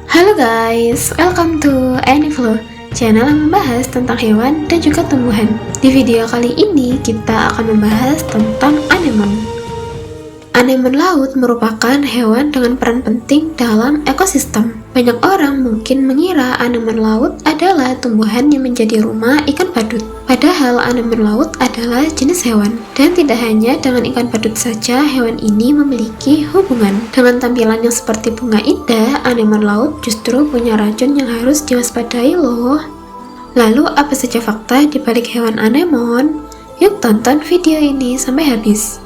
Halo guys, welcome to Aniflo, channel yang membahas tentang hewan dan juga tumbuhan. Di video kali ini kita akan membahas tentang anemon. Anemon laut merupakan hewan dengan peran penting dalam ekosistem. Banyak orang mungkin mengira anemon laut adalah tumbuhan yang menjadi rumah ikan badut. Padahal anemon laut adalah jenis hewan. Dan tidak hanya dengan ikan badut saja hewan ini memiliki hubungan. Dengan tampilan yang seperti bunga indah, anemon laut justru punya racun yang harus diwaspadai loh. Lalu apa saja fakta di balik hewan anemon? Yuk tonton video ini sampai habis.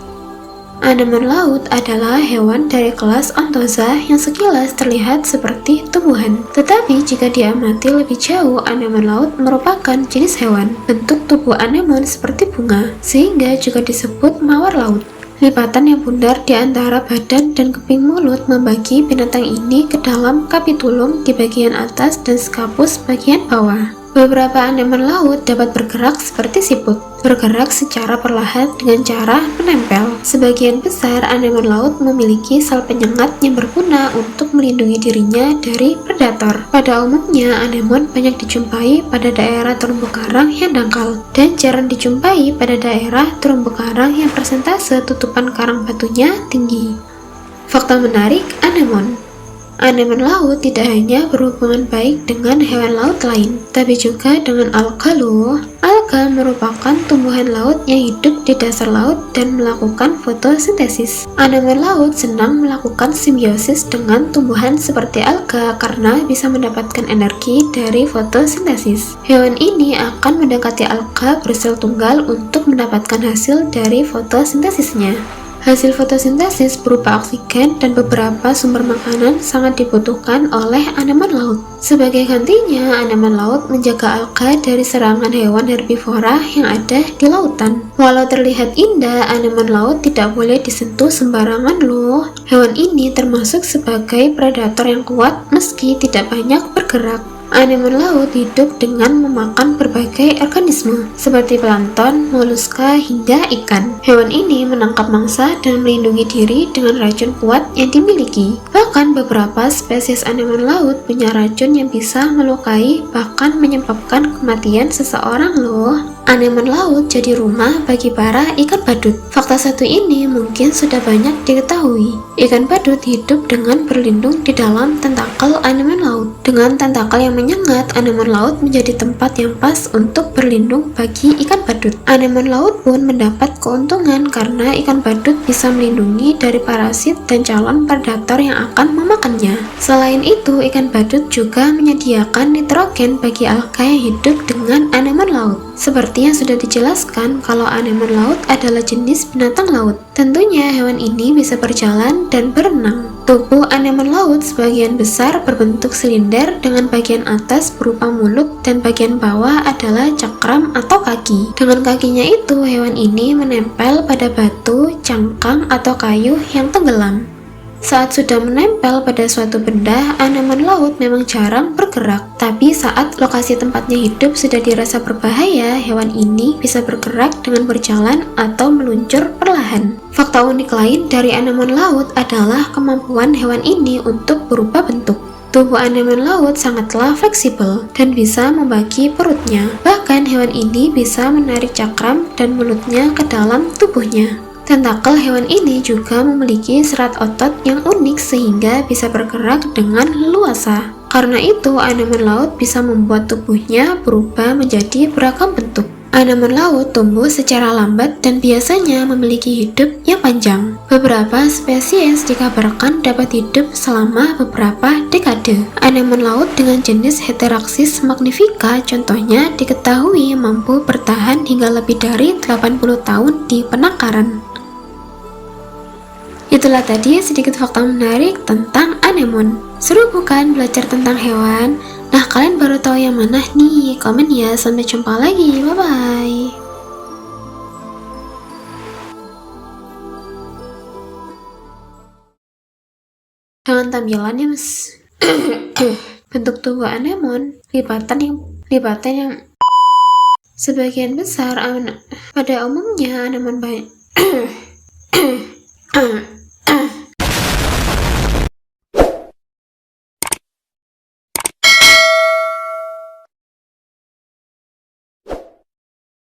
Anemon laut adalah hewan dari kelas Onthoza yang sekilas terlihat seperti tumbuhan. Tetapi jika diamati lebih jauh, anemon laut merupakan jenis hewan. Bentuk tubuh anemon seperti bunga, sehingga juga disebut mawar laut. Lipatan yang bundar di antara badan dan keping mulut membagi binatang ini ke dalam kapitulum di bagian atas dan skapus bagian bawah. Beberapa anemon laut dapat bergerak seperti siput, bergerak secara perlahan dengan cara menempel. Sebagian besar anemon laut memiliki sel penyengat yang berguna untuk melindungi dirinya dari predator. Pada umumnya, anemon banyak dijumpai pada daerah terumbu karang yang dangkal, dan jarang dijumpai pada daerah terumbu karang yang persentase tutupan karang batunya tinggi. Fakta menarik anemon. Anemon laut tidak hanya berhubungan baik dengan hewan laut lain, tapi juga dengan alga loh. Alga merupakan tumbuhan laut yang hidup di dasar laut dan melakukan fotosintesis. Anemon laut senang melakukan simbiosis dengan tumbuhan seperti alga karena bisa mendapatkan energi dari fotosintesis. Hewan ini akan mendekati alga bersel tunggal untuk mendapatkan hasil dari fotosintesisnya. Hasil fotosintesis berupa oksigen dan beberapa sumber makanan sangat dibutuhkan oleh anemon laut. Sebagai gantinya, anemon laut menjaga alga dari serangan hewan herbivora yang ada di lautan. Walau terlihat indah, anemon laut tidak boleh disentuh sembarangan loh. Hewan ini termasuk sebagai predator yang kuat meski tidak banyak bergerak. Anemon laut hidup dengan memakan berbagai organisme seperti plankton, moluska, hingga ikan. Hewan ini menangkap mangsa dan melindungi diri dengan racun kuat yang dimiliki. Bahkan beberapa spesies anemon laut punya racun yang bisa melukai bahkan menyebabkan kematian seseorang loh. Anemon laut jadi rumah bagi para ikan badut. Fakta satu ini mungkin sudah banyak diketahui. Ikan badut hidup dengan berlindung di dalam tentakel anemon laut. Dengan tentakel yang menyengat, anemon laut menjadi tempat yang pas untuk berlindung bagi ikan badut. Anemon laut pun mendapat keuntungan karena ikan badut bisa melindungi dari parasit dan calon predator yang akan memakannya. Selain itu, ikan badut juga menyediakan nitrogen bagi alga yang hidup dengan anemon laut. Seperti yang sudah dijelaskan, kalau anemon laut adalah jenis binatang laut. Tentunya hewan ini bisa berjalan dan berenang. Tubuh anemon laut sebagian besar berbentuk silinder dengan bagian atas berupa mulut dan bagian bawah adalah cakram atau kaki. Dengan kakinya itu, hewan ini menempel pada batu, cangkang, atau kayu yang tenggelam. Saat sudah menempel pada suatu benda, anemon laut memang jarang bergerak. Tapi saat lokasi tempatnya hidup sudah dirasa berbahaya, hewan ini bisa bergerak dengan berjalan atau meluncur perlahan. Fakta unik lain dari anemon laut adalah kemampuan hewan ini untuk berubah bentuk. Tubuh anemon laut sangatlah fleksibel dan bisa membagi perutnya. Bahkan hewan ini bisa menarik cakram dan mulutnya ke dalam tubuhnya. Tentakel hewan ini juga memiliki serat otot yang unik sehingga bisa bergerak dengan leluasa. Karena itu, anemon laut bisa membuat tubuhnya berubah menjadi beragam bentuk. Anemon laut tumbuh secara lambat dan biasanya memiliki hidup yang panjang. Beberapa spesies dikabarkan dapat hidup selama beberapa dekade. Anemon laut dengan jenis Heteraxis magnifica contohnya diketahui mampu bertahan hingga lebih dari 80 tahun di penangkaran. Itulah tadi sedikit fakta menarik tentang anemon. Seru bukan belajar tentang hewan? Nah, kalian baru tahu yang mana nih? Komen ya, sampai jumpa lagi. Bye-bye. Dengan tampilan yang bentuk tubuh anemon, lipatan yang sebagian besar pada umumnya anemon banyak